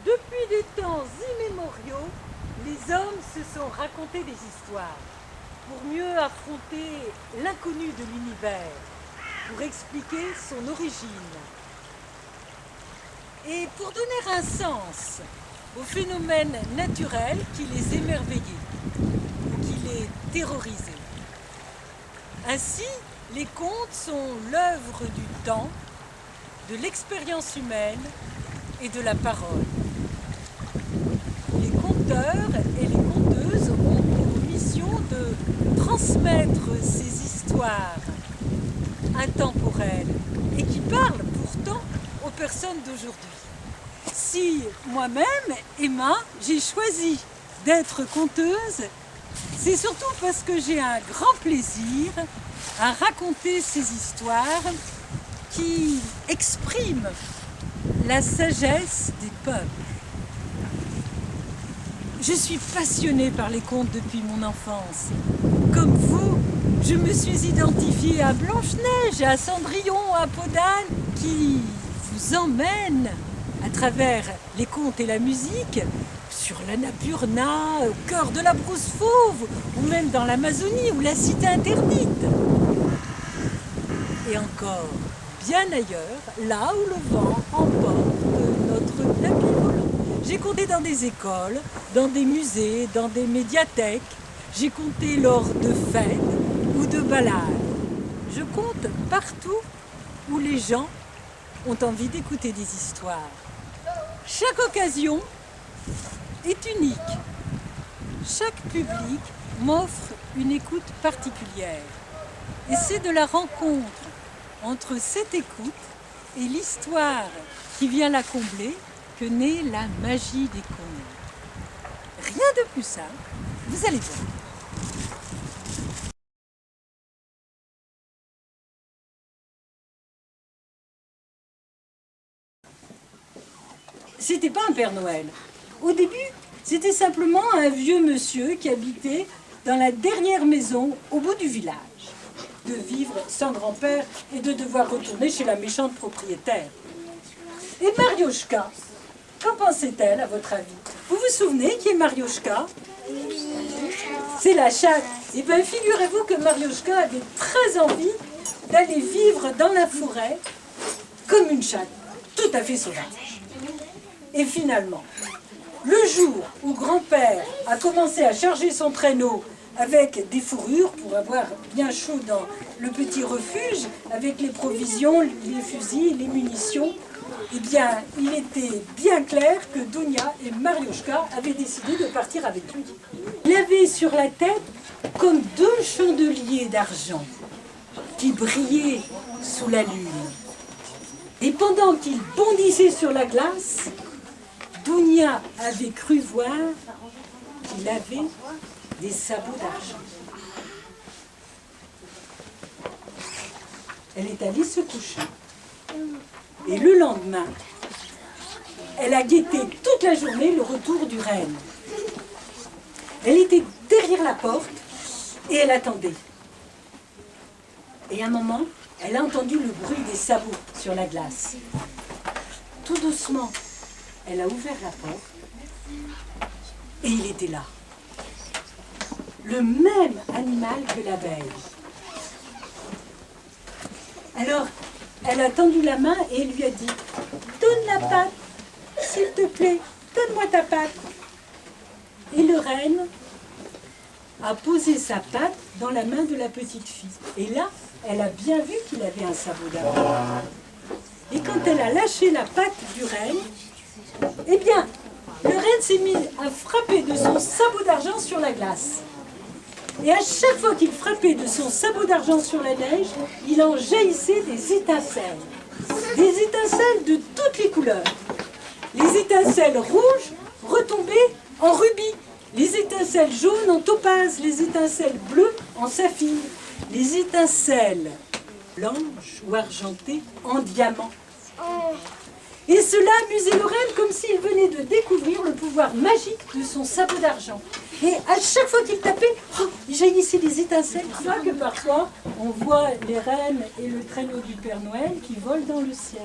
Depuis des temps immémoriaux, les hommes se sont racontés des histoires pour mieux affronter l'inconnu de l'univers, pour expliquer son origine et pour donner un sens aux phénomènes naturels qui les émerveillaient ou qui les terrorisaient. Ainsi, les contes sont l'œuvre du temps, de l'expérience humaine et de la parole. Les conteurs et les conteuses ont pour mission de transmettre ces histoires intemporelles et qui parlent pourtant aux personnes d'aujourd'hui. Si moi-même, Emma, j'ai choisi d'être conteuse, c'est surtout parce que j'ai un grand plaisir à raconter ces histoires qui expriment la sagesse des peuples. Je suis passionnée par les contes depuis mon enfance. Comme vous, je me suis identifiée à Blanche-Neige, à Cendrillon, à Peau d'Âne, qui vous emmènent à travers les contes et la musique sur l'Annapurna, au cœur de la brousse fauve, ou même dans l'Amazonie ou la cité interdite. Et encore, bien ailleurs, là où le vent emporte notre tapis volant. J'ai compté dans des écoles, dans des musées, dans des médiathèques. J'ai compté lors de fêtes ou de balades. Je compte partout où les gens ont envie d'écouter des histoires. Chaque occasion est unique. Chaque public m'offre une écoute particulière. Et c'est de la rencontre entre cette écoute et l'histoire qui vient la combler que naît la magie des contes. Rien de plus simple, vous allez voir. C'était pas un Père Noël. Au début, c'était simplement un vieux monsieur qui habitait dans la dernière maison au bout du village. De vivre sans grand-père et de devoir retourner chez la méchante propriétaire. Et Mariochka, qu'en pensait-elle à votre avis? Vous vous souvenez qui est Mariochka? C'est la chatte. Et bien figurez-vous que Mariochka avait très envie d'aller vivre dans la forêt comme une chatte, tout à fait sauvage. Et finalement, le jour où grand-père a commencé à charger son traîneau avec des fourrures pour avoir bien chaud dans le petit refuge, avec les provisions, les fusils, les munitions, eh bien, il était bien clair que Dounia et Mariochka avaient décidé de partir avec lui. Il avait sur la tête comme deux chandeliers d'argent qui brillaient sous la lune. Et pendant qu'il bondissait sur la glace, Dounia avait cru voir qu'il avait des sabots d'argent. Elle est allée se coucher. Et le lendemain, elle a guetté toute la journée le retour du renne. Elle était derrière la porte et elle attendait. Et à un moment, elle a entendu le bruit des sabots sur la glace. Tout doucement, elle a ouvert la porte et il était là. Le même animal que la veille. Alors, elle a tendu la main et lui a dit « Donne la patte, s'il te plaît, donne-moi ta patte. » Et le renne a posé sa patte dans la main de la petite fille. Et là, elle a bien vu qu'il avait un sabot d'argent. Et quand elle a lâché la patte du renne, eh bien, le renne s'est mis à frapper de son sabot d'argent sur la glace. Et à chaque fois qu'il frappait de son sabot d'argent sur la neige, il en jaillissait des étincelles. Des étincelles de toutes les couleurs. Les étincelles rouges retombaient en rubis. Les étincelles jaunes en topaze. Les étincelles bleues en saphir. Les étincelles blanches ou argentées en diamant. Et cela amusait le renne comme s'il venait de découvrir le pouvoir magique de son sabot d'argent. Et à chaque fois qu'il tapait, il jaillissait des étincelles. Tu vois que parfois, on voit les rennes et le traîneau du Père Noël qui volent dans le ciel.